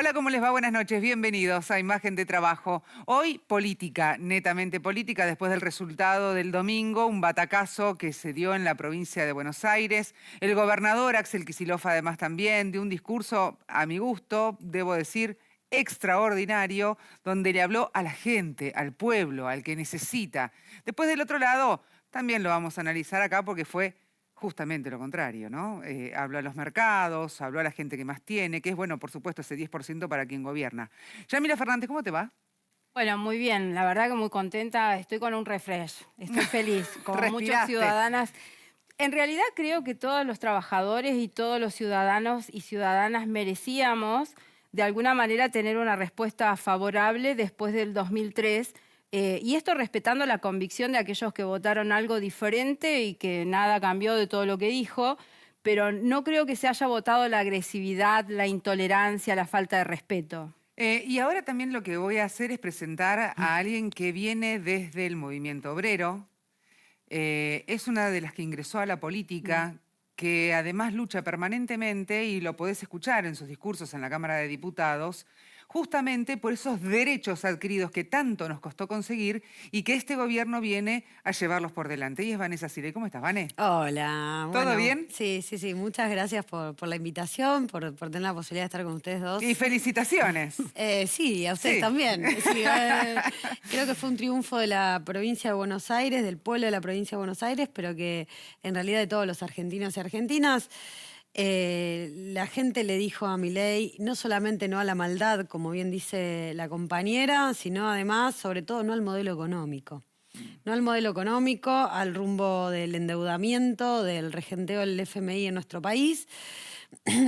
Hola, ¿cómo les va? Buenas noches, bienvenidos a Imagen de Trabajo. Hoy política, netamente política, después del resultado del domingo, un batacazo que se dio en la provincia de Buenos Aires. El gobernador Axel Kicillof además también dio un discurso, a mi gusto, debo decir, extraordinario, donde le habló a la gente, al pueblo, al que necesita. Después del otro lado, también lo vamos a analizar acá porque fue justamente lo contrario, ¿no? Habló a los mercados, habló a la gente que más tiene, que es, bueno, por supuesto, ese 10% para quien gobierna. Yamila Fernández, ¿cómo te va? Bueno, muy bien, la verdad que muy contenta, estoy con un refresh, estoy feliz, como muchas Respiraste. ciudadanas. En realidad creo que todos los trabajadores y todos los ciudadanos y ciudadanas merecíamos de alguna manera tener una respuesta favorable después del 2003, y esto respetando la convicción de aquellos que votaron algo diferente y que nada cambió de todo lo que dijo, pero no creo que se haya votado la agresividad, la intolerancia, la falta de respeto. Y ahora también lo que voy a hacer es presentar a alguien que viene desde el movimiento obrero. Es una de las que ingresó a la política, que además lucha permanentemente, y lo podés escuchar en sus discursos en la Cámara de Diputados, justamente por esos derechos adquiridos que tanto nos costó conseguir y que este gobierno viene a llevarlos por delante. Y es Vanessa Siré. ¿Cómo estás, Vané? Hola, ¿Todo bueno, bien? sí, muchas gracias por la invitación, por tener la posibilidad de estar con ustedes dos. Y felicitaciones. Sí, a ustedes Sí. también. Sí, creo que fue un triunfo de la provincia de Buenos Aires, del pueblo de la provincia de Buenos Aires, pero que en realidad de todos los argentinos y argentinas. La gente le dijo a Milei no solamente no a la maldad, como bien dice la compañera, sino además, sobre todo, no al modelo económico. No al modelo económico, al rumbo del endeudamiento, del regenteo del FMI en nuestro país,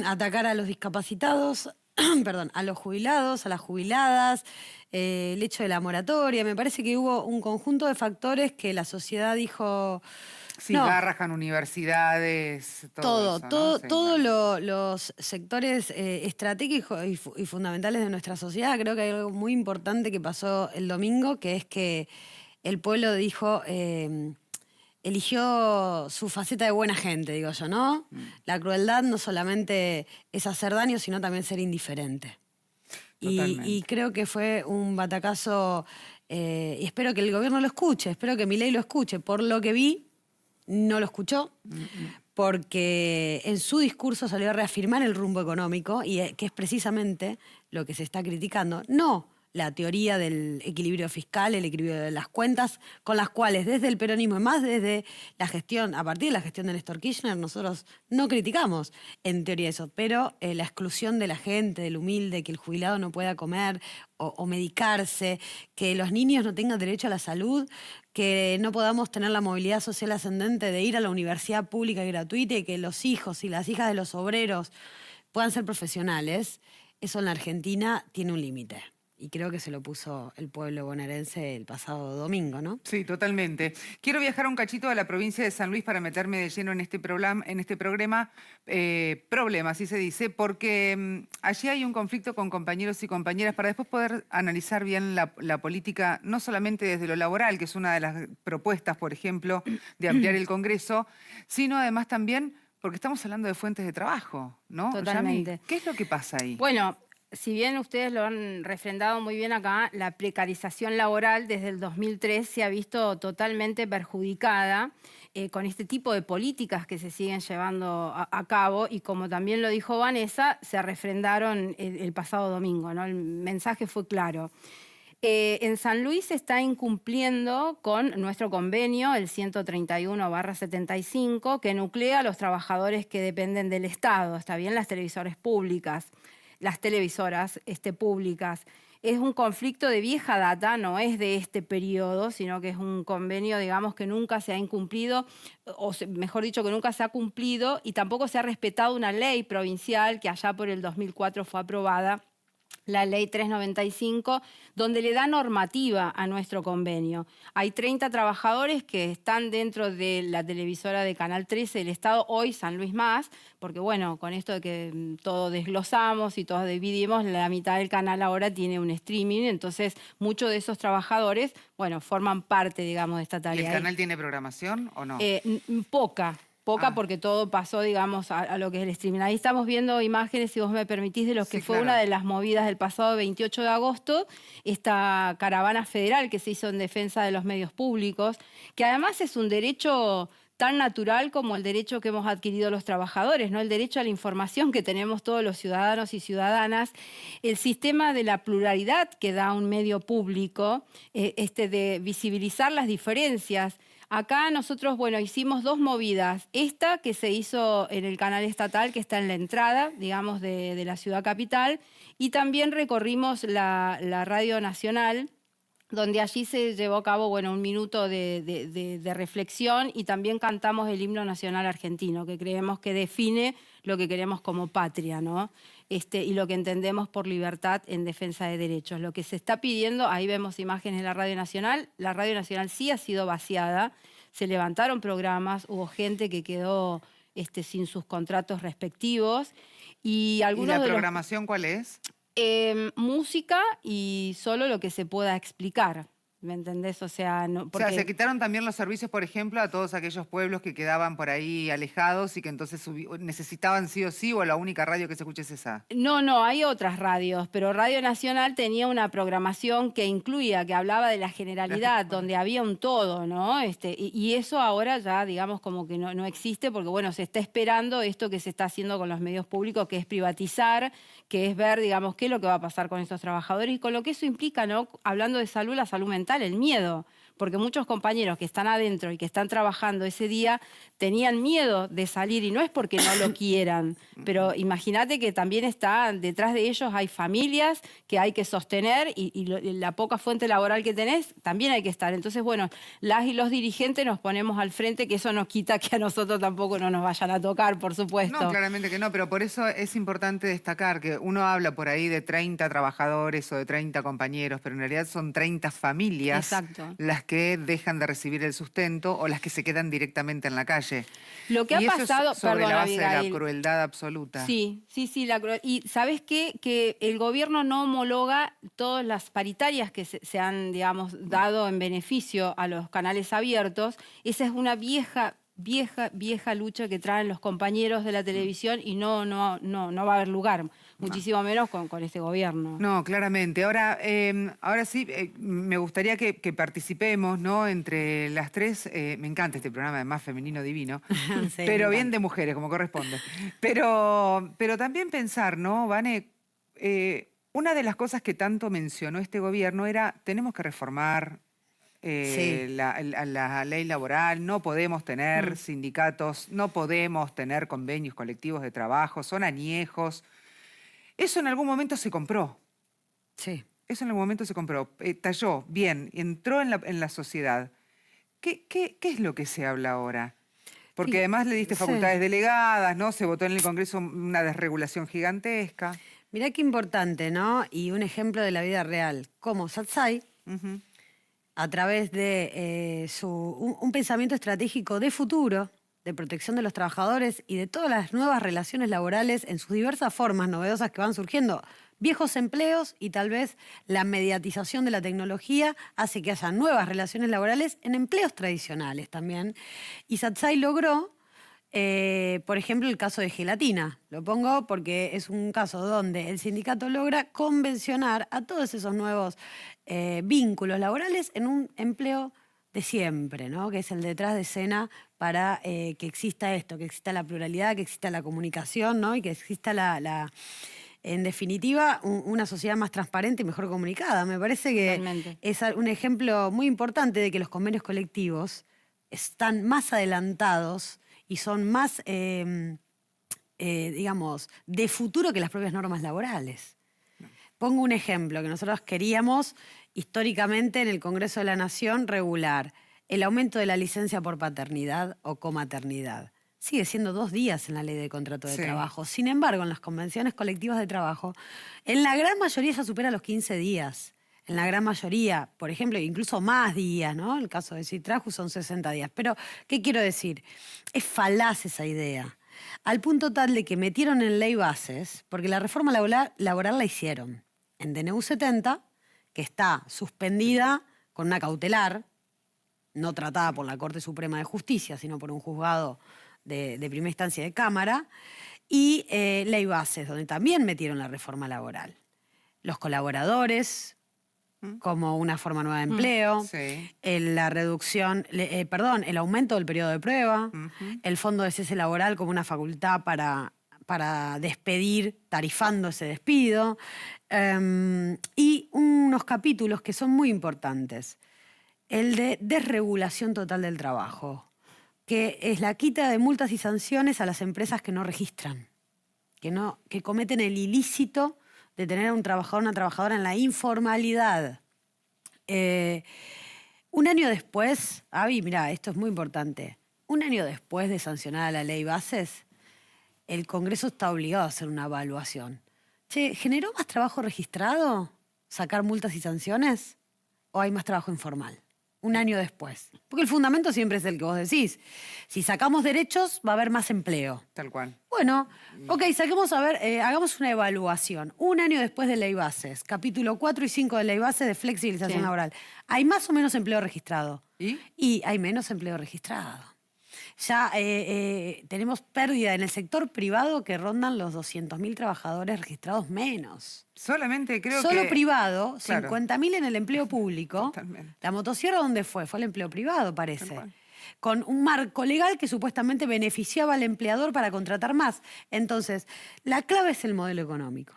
atacar a los discapacitados, perdón, a los jubilados, a las jubiladas, el hecho de la moratoria. Me parece que hubo un conjunto de factores que la sociedad dijo, Sí, no, Garrahan, universidades, todo eso, ¿no? Sí, todos bueno. los sectores estratégicos y fundamentales de nuestra sociedad. Creo que hay algo muy importante que pasó el domingo, que es que el pueblo dijo, eligió su faceta de buena gente, digo yo, ¿no? La crueldad no solamente es hacer daño, sino también ser indiferente. Y Totalmente. creo que fue un batacazo, y espero que el gobierno lo escuche, espero que Milei lo escuche. Por lo que vi, no lo escuchó, porque en su discurso salió a reafirmar el rumbo económico, y que es precisamente lo que se está criticando. No la teoría del equilibrio fiscal, el equilibrio de las cuentas, con las cuales desde el peronismo y más desde la gestión, a partir de la gestión de Néstor Kirchner, nosotros no criticamos en teoría eso, pero la exclusión de la gente, del humilde, que el jubilado no pueda comer o medicarse, que los niños no tengan derecho a la salud, que no podamos tener la movilidad social ascendente de ir a la universidad pública y gratuita, y que los hijos y las hijas de los obreros puedan ser profesionales. Eso en la Argentina tiene un límite. Y creo que se lo puso el pueblo bonaerense el pasado domingo, ¿no? Sí, totalmente. Quiero viajar un cachito a la provincia de San Luis para meterme de lleno en este programa, problema, así se dice, porque allí hay un conflicto con compañeros y compañeras para después poder analizar bien la política, no solamente desde lo laboral, que es una de las propuestas, por ejemplo, de ampliar el Congreso, sino además también porque estamos hablando de fuentes de trabajo, ¿no? Yami, Totalmente. ¿qué es lo que pasa ahí? Bueno, si bien ustedes lo han refrendado muy bien acá, la precarización laboral desde el 2003 se ha visto totalmente perjudicada con este tipo de políticas que se siguen llevando a cabo, y como también lo dijo Vanessa, se refrendaron el pasado domingo, ¿no? El mensaje fue claro. En San Luis se está incumpliendo con nuestro convenio, el 131/75, que nuclea a los trabajadores que dependen del Estado, está bien, las televisoras públicas, públicas. Es un conflicto de vieja data, no es de este periodo, sino que es un convenio, digamos, que nunca se ha incumplido, mejor dicho, que nunca se ha cumplido, y tampoco se ha respetado una ley provincial que allá por el 2004 fue aprobada, la ley 395, donde le da normativa a nuestro convenio. Hay 30 trabajadores que están dentro de la televisora de Canal 13 del Estado, hoy San Luis Más, porque bueno, con esto de que todo desglosamos y todos dividimos, la mitad del canal ahora tiene un streaming, entonces muchos de esos trabajadores, bueno, forman parte, digamos, de esta ¿Y el tarea. canal tiene programación o no? Poca. Poca porque todo pasó, digamos, a lo que es el streaming. Ahí estamos viendo imágenes, si vos me permitís, de lo que fue una de las movidas del pasado 28 de agosto, esta caravana federal que se hizo en defensa de los medios públicos, que además es un derecho tan natural como el derecho que hemos adquirido los trabajadores, ¿no? El derecho a la información que tenemos todos los ciudadanos y ciudadanas, el sistema de la pluralidad que da un medio público, de visibilizar las diferencias. Acá nosotros, bueno, hicimos 2 movidas. Esta que se hizo en el canal estatal, que está en la entrada, digamos, de la ciudad capital, y también recorrimos la Radio Nacional, donde allí se llevó a cabo, bueno, un minuto de reflexión y también cantamos el himno nacional argentino, que creemos que define lo que queremos como patria, ¿no? Y lo que entendemos por libertad en defensa de derechos. Lo que se está pidiendo, ahí vemos imágenes de la Radio Nacional sí ha sido vaciada, se levantaron programas, hubo gente que quedó sin sus contratos respectivos. ¿Y algunos la programación cuál es? Música y solo lo que se pueda explicar. ¿Me entendés? O sea, no, porque... O sea, se quitaron también los servicios, por ejemplo, a todos aquellos pueblos que quedaban por ahí alejados y que entonces necesitaban sí o sí, o la única radio que se escuche es esa. No, hay otras radios, pero Radio Nacional tenía una programación que incluía, que hablaba de la generalidad, donde había un todo, ¿no? Y eso ahora ya, digamos, como que no existe, porque, bueno, se está esperando esto que se está haciendo con los medios públicos, que es privatizar, que es ver, digamos, qué es lo que va a pasar con estos trabajadores y con lo que eso implica, ¿no? Hablando de salud, la salud mental, el miedo, porque muchos compañeros que están adentro y que están trabajando ese día tenían miedo de salir y no es porque no lo quieran, pero imagínate que también está detrás de ellos hay familias que hay que sostener y la poca fuente laboral que tenés también hay que estar. Entonces, bueno, las y los dirigentes nos ponemos al frente, que eso nos quita que a nosotros tampoco no nos vayan a tocar, por supuesto. No, claramente que no, pero por eso es importante destacar que uno habla por ahí de 30 trabajadores o de 30 compañeros, pero en realidad son 30 familias. Exacto. Las que dejan de recibir el sustento o las que se quedan directamente en la calle. Lo que ha pasado, es sobre perdón, la base de Abigail, la crueldad absoluta. Sí, y ¿sabes qué? Que el gobierno no homologa todas las paritarias que se han, digamos, dado en beneficio a los canales abiertos. Esa es una vieja lucha que traen los compañeros de la televisión y no va a haber lugar, muchísimo menos con este gobierno. No, claramente. Ahora sí, me gustaría que participemos, ¿no? Entre las tres. Me encanta este programa, además femenino divino, Sí, pero bien de mujeres, como corresponde. Pero también pensar, ¿no, Vane? Una de las cosas que tanto mencionó este gobierno era, tenemos que reformar la ley laboral, no podemos tener sindicatos, no podemos tener convenios colectivos de trabajo, son añejos. Eso en algún momento se compró. Sí. Eso en algún momento se compró. Talló, bien, entró en la sociedad. ¿Qué es lo que se habla ahora? Porque además le diste facultades delegadas, ¿no? Se votó en el Congreso una desregulación gigantesca. Mirá qué importante, ¿no? Y un ejemplo de la vida real. Como Satsai, a través de un pensamiento estratégico de futuro, de protección de los trabajadores y de todas las nuevas relaciones laborales en sus diversas formas novedosas que van surgiendo, viejos empleos y tal vez la mediatización de la tecnología hace que haya nuevas relaciones laborales en empleos tradicionales también. Y Satsai logró, por ejemplo, el caso de Gelatina. Lo pongo porque es un caso donde el sindicato logra convencionar a todos esos nuevos vínculos laborales en un empleo de siempre, ¿no? Que es el detrás de escena para que exista esto, que exista la pluralidad, que exista la comunicación, ¿no? Y que exista en definitiva, una sociedad más transparente y mejor comunicada. Me parece que Totalmente. Es un ejemplo muy importante de que los convenios colectivos están más adelantados y son más, digamos, de futuro que las propias normas laborales. Pongo un ejemplo que nosotros queríamos históricamente en el Congreso de la Nación regular: el aumento de la licencia por paternidad o comaternidad. Sigue siendo 2 días en la ley de contrato de trabajo. Sin embargo, en las convenciones colectivas de trabajo, en la gran mayoría ya supera los 15 días. En la gran mayoría, por ejemplo, incluso más días, ¿no? El caso de Citraju son 60 días. Pero, ¿qué quiero decir? Es falaz esa idea. Al punto tal de que metieron en ley bases, porque la reforma laboral la hicieron en DNU 70, que está suspendida con una cautelar, no tratada por la Corte Suprema de Justicia, sino por un juzgado de primera instancia de Cámara, y ley bases, donde también metieron la reforma laboral. Los colaboradores como una forma nueva de empleo, Sí. la reducción, el aumento del periodo de prueba, el fondo de cese laboral como una facultad para despedir, tarifando ese despido, y unos capítulos que son muy importantes. El de desregulación total del trabajo, que es la quita de multas y sanciones a las empresas que no registran, que cometen el ilícito de tener a un trabajador o una trabajadora en la informalidad. Un año después, Avi, mira, esto es muy importante, un año después de sancionada la ley bases, el Congreso está obligado a hacer una evaluación. Che, ¿generó más trabajo registrado sacar multas y sanciones? ¿O hay más trabajo informal? Un año después. Porque el fundamento siempre es el que vos decís. Si sacamos derechos, va a haber más empleo. Tal cual. Bueno, ok, hagamos una evaluación. Un año después de Ley Bases, capítulo 4 y 5 de Ley Bases de flexibilización laboral. ¿Hay más o menos empleo registrado? ¿Y? Y hay menos empleo registrado. Ya tenemos pérdida en el sector privado que rondan los 200.000 trabajadores registrados menos. Solamente creo que... Solo privado, Claro. 50.000 en el empleo público. Totalmente. La motosierra, ¿dónde fue? Fue el empleo privado, Tal parece. cual. Con un marco legal que supuestamente beneficiaba al empleador para contratar más. Entonces, la clave es el modelo económico.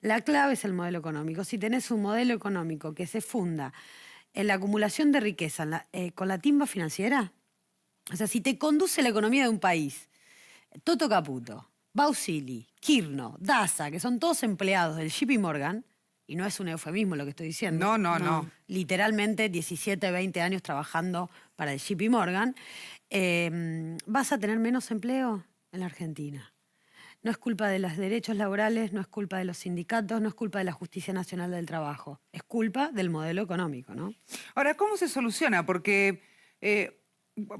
La clave es el modelo económico. Si tenés un modelo económico que se funda en la acumulación de riqueza con la timba financiera, o sea, si te conduce la economía de un país, Toto Caputo, Bausili, Kirno, Daza, que son todos empleados del JP Morgan, y no es un eufemismo lo que estoy diciendo. No. Literalmente 17, 20 años trabajando para el JP Morgan, vas a tener menos empleo en la Argentina. No es culpa de los derechos laborales, no es culpa de los sindicatos, no es culpa de la Justicia Nacional del Trabajo. Es culpa del modelo económico, ¿no? Ahora, ¿cómo se soluciona? Porque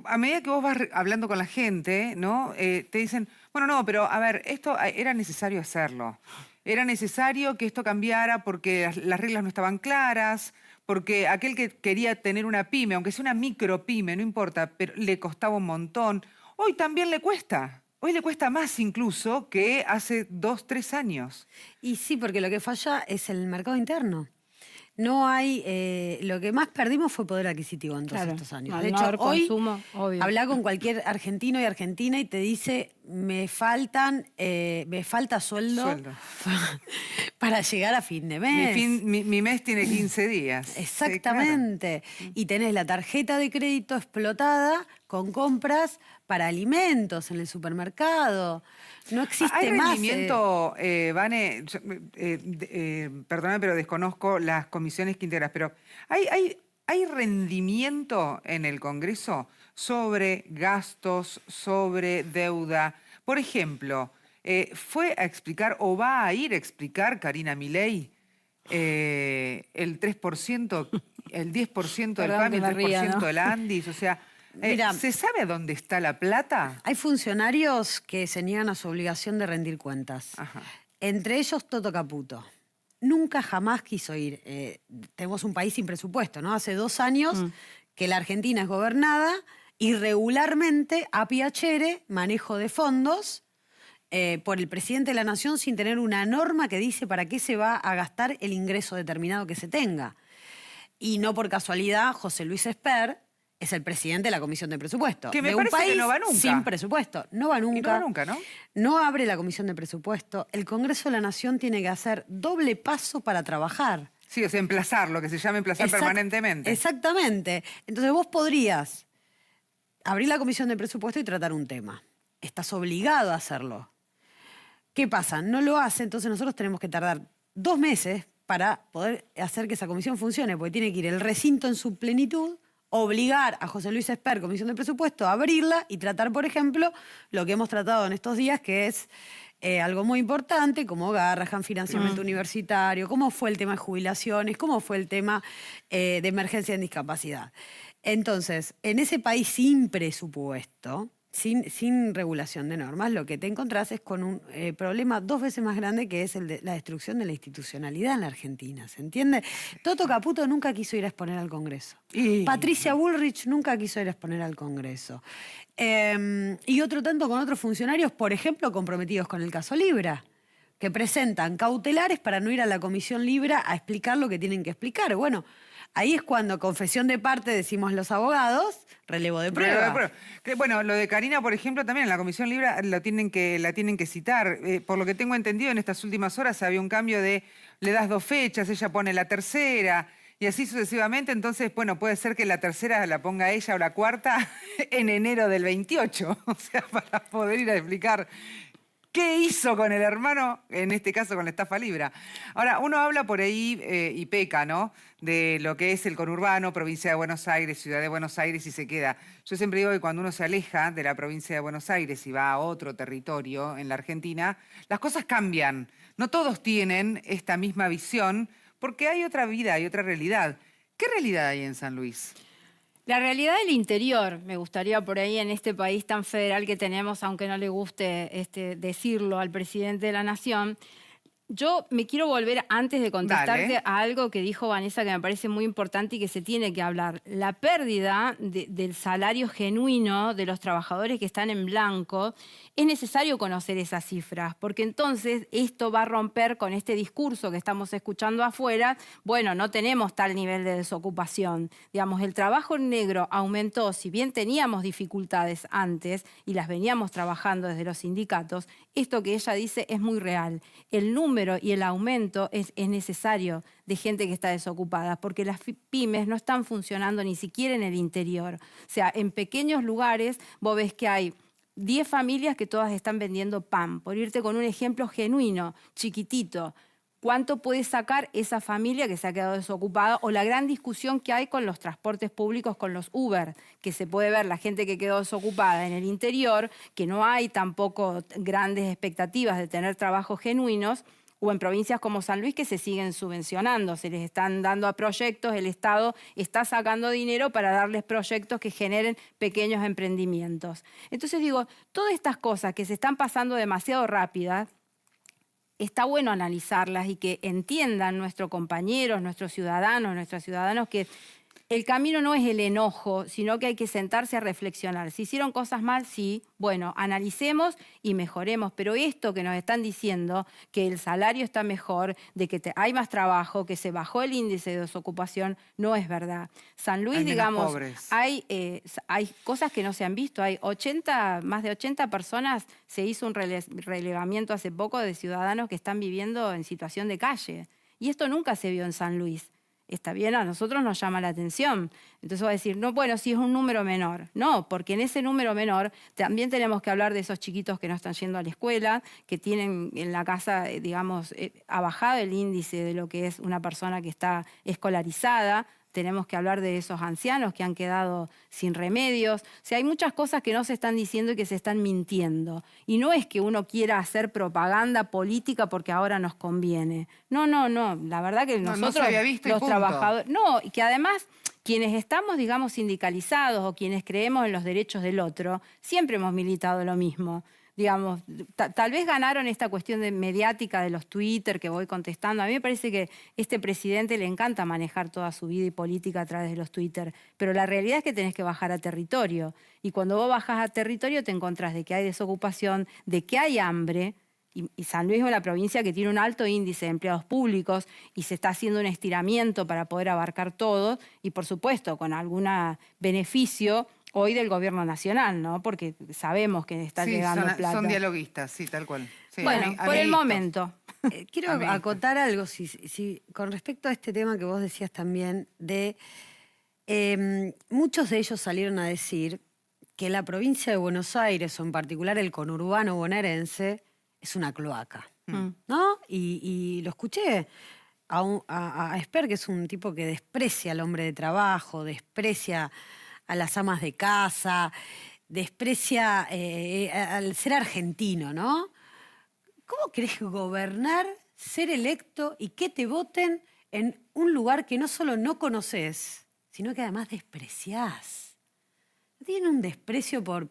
a medida que vos vas hablando con la gente, ¿no? Te dicen, bueno, no, pero a ver, esto era necesario hacerlo. Era necesario que esto cambiara porque las reglas no estaban claras, porque aquel que quería tener una pyme, aunque sea una micropyme, no importa, pero le costaba un montón. Hoy también le cuesta. Hoy le cuesta más incluso que hace 2, 3 años. Y sí, porque lo que falla es el mercado interno. No hay... lo que más perdimos fue poder adquisitivo en todos estos años. Al De no hecho, haber hoy consumo, obvio. habla con cualquier argentino y argentina y te dice, me falta sueldo. Para llegar a fin de mes. Mi mes tiene 15 días. Exactamente. Sí, claro. Y tenés la tarjeta de crédito explotada con compras para alimentos en el supermercado. No existe ¿Hay más. rendimiento, Vane? Perdóname, pero desconozco las comisiones que integras, pero ¿hay rendimiento en el Congreso sobre gastos, sobre deuda? Por ejemplo, ¿fue a explicar o va a ir a explicar Karina Milei el 3%, el 10% del Perdón PAMI, el que me 3% ría, ¿no? del Andis? O sea, Mira, ¿se sabe a dónde está la plata? hay funcionarios que se niegan a su obligación de rendir cuentas. Ajá. Entre ellos Toto Caputo. Nunca jamás quiso ir. Tenemos un país sin presupuesto, ¿no? Hace 2 años que la Argentina es gobernada irregularmente a piacere, manejo de fondos, por el presidente de la Nación sin tener una norma que dice para qué se va a gastar el ingreso determinado que se tenga. Y no por casualidad, José Luis Esper es el presidente de la Comisión de Presupuesto. Que me de parece un país que no va nunca. sin presupuesto. No va nunca. Y no va nunca, ¿no? No abre la Comisión de Presupuesto. El Congreso de la Nación tiene que hacer doble paso para trabajar. Sí, o sea, emplazar, lo que se llama emplazar permanentemente. Exactamente. Entonces vos podrías abrir la Comisión de Presupuesto y tratar un tema. Estás obligado a hacerlo. ¿Qué pasa? No lo hace, entonces nosotros tenemos que tardar 2 meses para poder hacer que esa comisión funcione, porque tiene que ir el recinto en su plenitud, obligar a José Luis Esper, Comisión de Presupuesto, a abrirla y tratar, por ejemplo, lo que hemos tratado en estos días, que es algo muy importante, como Garrahan, financiamiento universitario, cómo fue el tema de jubilaciones, cómo fue el tema de emergencia en discapacidad. Entonces, en ese país sin presupuesto, sin regulación de normas, lo que te encontrás es con un problema 2 veces más grande, que es el de la destrucción de la institucionalidad en la Argentina, ¿se entiende? Toto Caputo nunca quiso ir a exponer al Congreso. Patricia Bullrich nunca quiso ir a exponer al Congreso. Y otro tanto con otros funcionarios, por ejemplo, comprometidos con el caso Libra, que presentan cautelares para no ir a la Comisión Libra a explicar lo que tienen que explicar. Bueno, ahí es cuando, confesión de parte, decimos los abogados, relevo de prueba. Bueno, lo de Karina, por ejemplo, también en la Comisión Libra la tienen que citar. Por lo que tengo entendido, en estas últimas horas había un cambio de, le das 2 fechas, ella pone la tercera, y así sucesivamente. Entonces, bueno, puede ser que la tercera la ponga ella o la cuarta en enero del 28, o sea, para poder ir a explicar qué hizo con el hermano, en este caso con la estafa Libra. Ahora, uno habla por ahí y peca, ¿no?, de lo que es el conurbano, provincia de Buenos Aires, ciudad de Buenos Aires, y se queda. Yo siempre digo que cuando uno se aleja de la provincia de Buenos Aires y va a otro territorio en la Argentina, las cosas cambian. No todos tienen esta misma visión, porque hay otra vida, hay otra realidad. ¿Qué realidad hay en San Luis? La realidad del interior, me gustaría por ahí en este país tan federal que tenemos, aunque no le guste decirlo al presidente de la Nación. Yo me quiero volver, antes de contestarte, Dale. a algo que dijo Vanessa, que me parece muy importante y que se tiene que hablar. La pérdida del salario genuino de los trabajadores que están en blanco. Es necesario conocer esas cifras, porque entonces esto va a romper con este discurso que estamos escuchando afuera. Bueno, no tenemos tal nivel de desocupación. Digamos, el trabajo en negro aumentó, si bien teníamos dificultades antes y las veníamos trabajando desde los sindicatos, esto que ella dice es muy real. El número y el aumento es necesario de gente que está desocupada, porque las pymes no están funcionando ni siquiera en el interior. O sea, en pequeños lugares vos ves que hay 10 familias que todas están vendiendo pan. Por irte con un ejemplo genuino, chiquitito, ¿cuánto puede sacar esa familia que se ha quedado desocupada? O la gran discusión que hay con los transportes públicos, con los Uber, que se puede ver la gente que quedó desocupada en el interior, que no hay tampoco grandes expectativas de tener trabajos genuinos, o en provincias como San Luis que se siguen subvencionando, se les están dando a proyectos, el Estado está sacando dinero para darles proyectos que generen pequeños emprendimientos. Entonces digo, todas estas cosas que se están pasando demasiado rápidas, está bueno analizarlas y que entiendan nuestros compañeros, nuestras ciudadanos que el camino no es el enojo, sino que hay que sentarse a reflexionar. Si hicieron cosas mal, sí, bueno, analicemos y mejoremos. Pero esto que nos están diciendo, que el salario está mejor, de que hay más trabajo, que se bajó el índice de desocupación, no es verdad. San Luis, Hay menos digamos, pobres. hay cosas que no se han visto. Hay más de 80 personas, se hizo un relevamiento hace poco de ciudadanos que están viviendo en situación de calle. Y esto nunca se vio en San Luis. Está bien, a nosotros nos llama la atención. Entonces va a decir, no, bueno, sí es un número menor. No, porque en ese número menor también tenemos que hablar de esos chiquitos que no están yendo a la escuela, que tienen en la casa, digamos, ha bajado el índice de lo que es una persona que está escolarizada. Tenemos que hablar de esos ancianos que han quedado sin remedios. O sea, hay muchas cosas que no se están diciendo y que se están mintiendo. Y no es que uno quiera hacer propaganda política porque ahora nos conviene. No, no, no. La verdad que nosotros, no se había visto y los punto. trabajadores... No, y que además quienes estamos, digamos, sindicalizados o quienes creemos en los derechos del otro, siempre hemos militado lo mismo. Digamos, tal vez ganaron esta cuestión mediática de los Twitter que voy contestando. A mí me parece que este presidente le encanta manejar toda su vida y política a través de los Twitter, pero la realidad es que tenés que bajar a territorio. Y cuando vos bajás a territorio te encontrás de que hay desocupación, de que hay hambre, y San Luis es una provincia que tiene un alto índice de empleados públicos y se está haciendo un estiramiento para poder abarcar todo, y por supuesto con algún beneficio hoy del gobierno nacional, ¿no? Porque sabemos que está llegando plata. Son dialoguistas, sí, tal cual. Sí, bueno, por el momento. Quiero Amiguitos. acotar algo con respecto a este tema que vos decías también, de muchos de ellos salieron a decir que la provincia de Buenos Aires, o en particular el conurbano bonaerense, es una cloaca, ¿no? Y lo escuché a Esper, que es un tipo que desprecia al hombre de trabajo, desprecia a las amas de casa, desprecia al ser argentino, ¿no? ¿Cómo querés gobernar, ser electo y que te voten en un lugar que no solo no conoces, sino que además despreciás? Tienen un desprecio por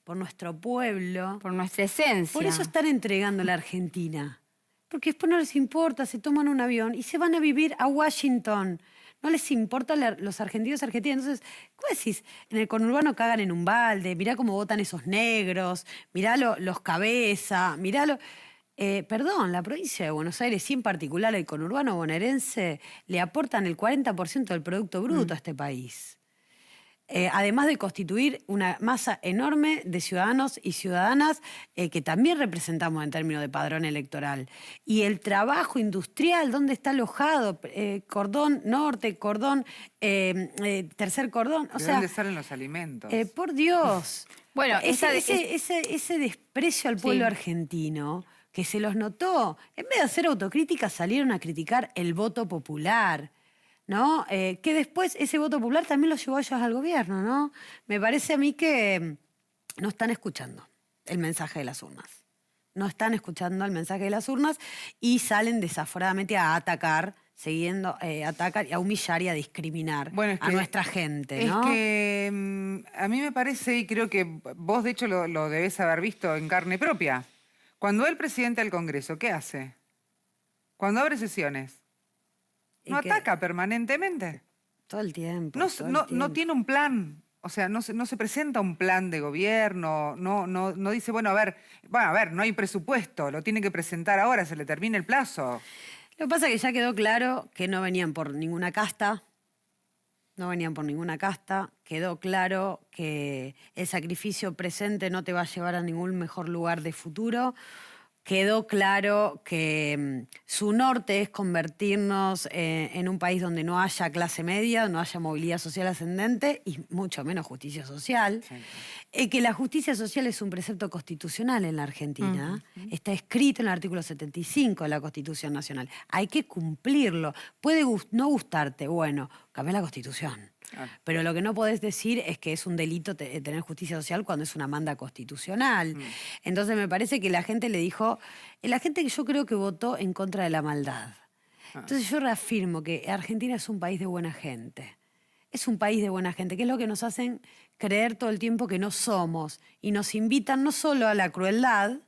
por nuestro pueblo. Por nuestra esencia. Por eso están entregando la Argentina. Porque después no les importa, se toman un avión y se van a vivir a Washington. No les importa los argentinos y argentinas. Entonces, ¿cómo decís? En el conurbano cagan en un balde, mirá cómo votan esos negros, mirá los cabeza, mirá perdón, la provincia de Buenos Aires y en particular el conurbano bonaerense le aportan el 40% del Producto Bruto a este país. Además de constituir una masa enorme de ciudadanos y ciudadanas que también representamos en términos de padrón electoral. Y el trabajo industrial, ¿dónde está alojado? Cordón norte, cordón, tercer cordón. ¿De dónde salen los alimentos? Por Dios. Bueno, ese desprecio al pueblo argentino que se los notó, en vez de hacer autocrítica, salieron a criticar el voto popular. ¿No? Que después ese voto popular también lo llevó a ellos al gobierno, ¿no? Me parece a mí que no están escuchando el mensaje de las urnas. No están escuchando el mensaje de las urnas y salen desaforadamente a atacar, atacar, a humillar y a discriminar a nuestra gente, ¿no? Es que a mí me parece, y creo que vos de hecho lo debés haber visto en carne propia, cuando el presidente del Congreso, ¿qué hace? Cuando abre sesiones. No ataca permanentemente. Todo el tiempo. No tiene un plan. O sea, no se presenta un plan de gobierno. No dice, bueno, a ver, no hay presupuesto. Lo tiene que presentar ahora, se le termina el plazo. Lo que pasa es que ya quedó claro que no venían por ninguna casta. No venían por ninguna casta. Quedó claro que el sacrificio presente no te va a llevar a ningún mejor lugar de futuro. Quedó claro que su norte es convertirnos en un país donde no haya clase media, no haya movilidad social ascendente y mucho menos justicia social. Sí. Que la justicia social es un precepto constitucional en la Argentina. Está escrito en el artículo 75 de la Constitución Nacional. Hay que cumplirlo. Puede no gustarte, bueno, cambia la Constitución. Pero lo que no podés decir es que es un delito tener justicia social cuando es una manda constitucional. Entonces me parece que la gente le dijo, la gente que yo creo que votó en contra de la maldad. Entonces yo reafirmo que Argentina es un país de buena gente. Es un país de buena gente, que es lo que nos hacen creer todo el tiempo que no somos. Y nos invitan no solo a la crueldad,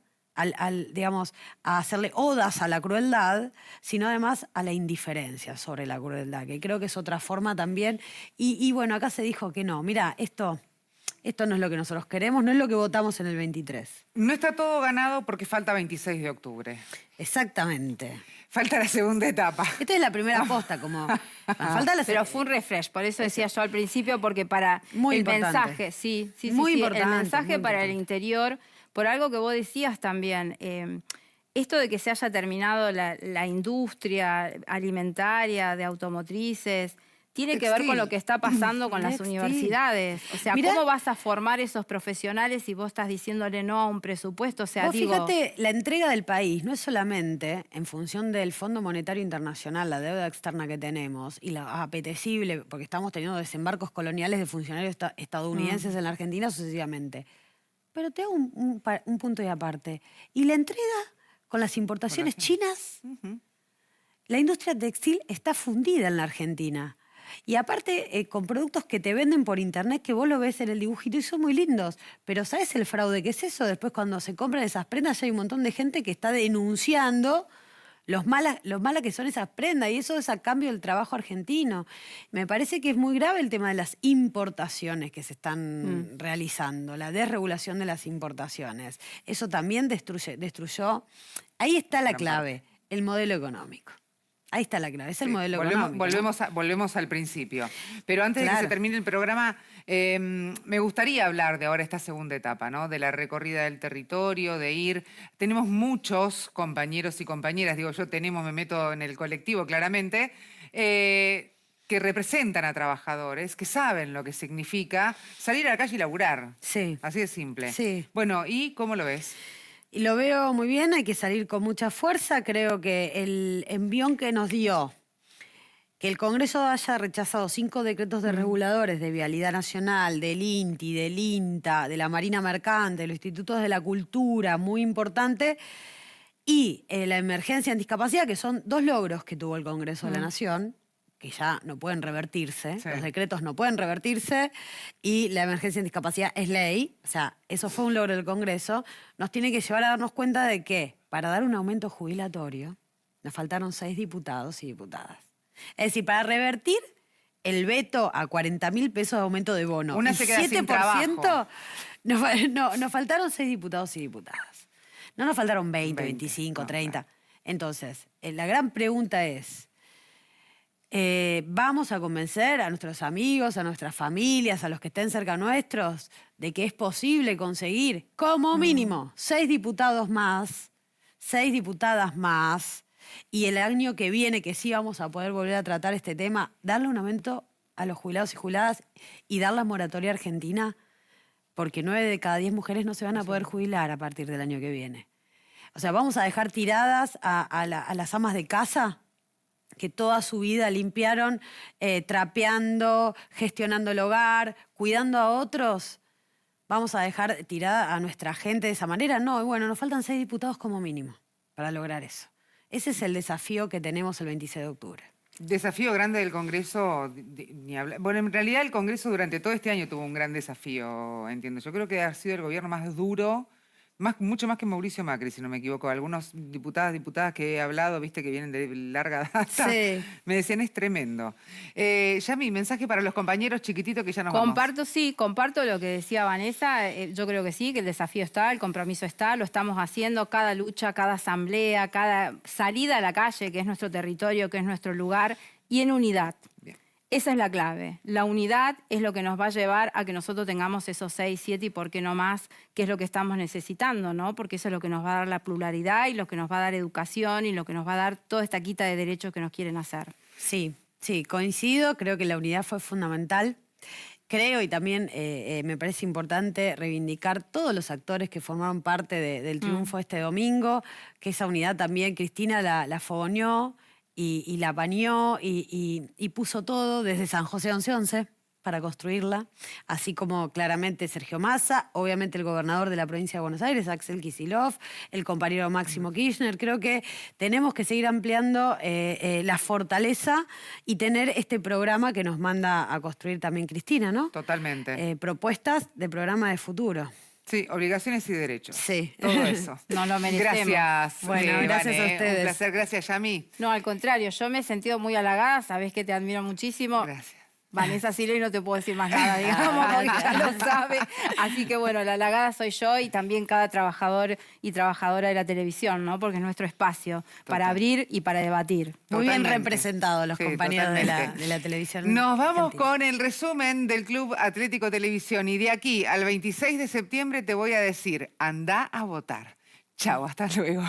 digamos, a hacerle odas a la crueldad, sino además a la indiferencia sobre la crueldad, que creo que es otra forma también. Y bueno, acá se dijo que no, mira, esto no es lo que nosotros queremos, no es lo que votamos en el 23. No está todo ganado porque falta 26 de octubre. Exactamente. Falta la segunda etapa. Esta es la primera posta, como... Pero fue un refresh, por eso decía yo al principio, porque para muy el importante. mensaje, sí, muy importante, el mensaje muy para importante. el interior, por algo que vos decías también, esto de que se haya terminado la industria alimentaria, de automotrices, tiene que ver con lo que está pasando con las universidades. O sea, Mirá, ¿cómo vas a formar esos profesionales si vos estás diciéndole no a un presupuesto? O sea, vos fíjate, la entrega del país no es solamente en función del Fondo Monetario Internacional, la deuda externa que tenemos, y la apetecible, porque estamos teniendo desembarcos coloniales de funcionarios estadounidenses en la Argentina sucesivamente. Pero te hago un punto y aparte. ¿Y la entrega con las importaciones chinas? La industria textil está fundida en la Argentina. Y aparte, con productos que te venden por internet, que vos lo ves en el dibujito y son muy lindos. Pero ¿sabes el fraude que es eso? Después cuando se compran esas prendas ya hay un montón de gente que está denunciando los malas que son esas prendas. Y eso es a cambio del trabajo argentino. Me parece que es muy grave el tema de las importaciones que se están realizando, la desregulación de las importaciones. Eso también destruyó. Ahí está la clave, el modelo económico. Ahí está la clave, es el modelo económico. Volvemos al principio. Pero antes de que se termine el programa, me gustaría hablar de ahora esta segunda etapa, ¿no? De la recorrida del territorio, de ir. Tenemos muchos compañeros y compañeras, digo yo, me meto en el colectivo claramente, que representan a trabajadores, que saben lo que significa salir a la calle y laburar. Sí. Así de simple. Sí. Bueno, ¿y cómo lo ves? Y lo veo muy bien, hay que salir con mucha fuerza. Creo que el envión que nos dio, que el Congreso haya rechazado 5 decretos de reguladores de Vialidad Nacional, del INTI, del INTA, de la Marina Mercante, de los Institutos de la Cultura, muy importante, y la emergencia en discapacidad, que son 2 logros que tuvo el Congreso de la Nación, que ya no pueden revertirse, Sí. los decretos no pueden revertirse y la emergencia en discapacidad es ley, o sea, eso fue un logro del Congreso, nos tiene que llevar a darnos cuenta de que para dar un aumento jubilatorio nos faltaron 6 diputados y diputadas. Es decir, para revertir el veto a 40.000 pesos de aumento de bono Una y se queda sin trabajo. nos faltaron 6 diputados y diputadas. No nos faltaron 20, 25, no, 30. Entonces, la gran pregunta es, ¿vamos a convencer a nuestros amigos, a nuestras familias, a los que estén cerca nuestros, de que es posible conseguir como mínimo 6 diputados más, 6 diputadas más, y el año que viene, que sí vamos a poder volver a tratar este tema, darle un aumento a los jubilados y jubiladas y dar la moratoria argentina? Porque 9 de cada 10 mujeres no se van a poder jubilar a partir del año que viene. O sea, ¿vamos a dejar tiradas a las amas de casa que toda su vida limpiaron, trapeando, gestionando el hogar, cuidando a otros? ¿Vamos a dejar tirada a nuestra gente de esa manera? No, y bueno, nos faltan 6 diputados como mínimo para lograr eso. Ese es el desafío que tenemos el 26 de octubre. Desafío grande del Congreso, ni hablar. Bueno, en realidad el Congreso durante todo este año tuvo un gran desafío, entiendo. Yo creo que ha sido el gobierno más duro, mucho más que Mauricio Macri, si no me equivoco. Algunos diputadas que he hablado, viste, que vienen de larga data, Sí. me decían, es tremendo. Yami, mensaje para los compañeros chiquititos que ya nos Comparto, sí, comparto lo que decía Vanessa. Yo creo que sí, que el desafío está, el compromiso está, lo estamos haciendo. Cada lucha, cada asamblea, cada salida a la calle, que es nuestro territorio, que es nuestro lugar, y en unidad. Bien. Esa es la clave. La unidad es lo que nos va a llevar a que nosotros tengamos esos 6, 7 y por qué no más, que es lo que estamos necesitando, ¿no? Porque eso es lo que nos va a dar la pluralidad y lo que nos va a dar educación y lo que nos va a dar toda esta quita de derechos que nos quieren hacer. Sí, sí, coincido, creo que la unidad fue fundamental. Creo y también me parece importante reivindicar todos los actores que formaron parte del triunfo este domingo, que esa unidad también Cristina la fogoneó y la apañó y puso todo desde San José 1111 para construirla, así como claramente Sergio Massa, obviamente el gobernador de la provincia de Buenos Aires, Axel Kicillof, el compañero Máximo Kirchner. Creo que tenemos que seguir ampliando la fortaleza y tener este programa que nos manda a construir también Cristina, ¿no? Totalmente. Propuestas de programa de futuro. Sí, obligaciones y derechos. Sí. Todo eso. No lo merecemos. Gracias. Bueno, gracias a ustedes. Un placer, gracias, Yami. No, al contrario, yo me he sentido muy halagada, sabés que te admiro muchísimo. Gracias. Vanessa Silva, no te puedo decir más nada, digamos, porque ya lo sabe. Así que bueno, la halagada soy yo y también cada trabajador y trabajadora de la televisión, ¿no? Porque es nuestro espacio para abrir y para debatir. Muy bien Totalmente. representados los Sí, compañeros de totalmente. la televisión. Nos vamos argentina. con el resumen del Club Atlético Televisión y de aquí al 26 de septiembre te voy a decir, anda a votar. Chao, hasta luego.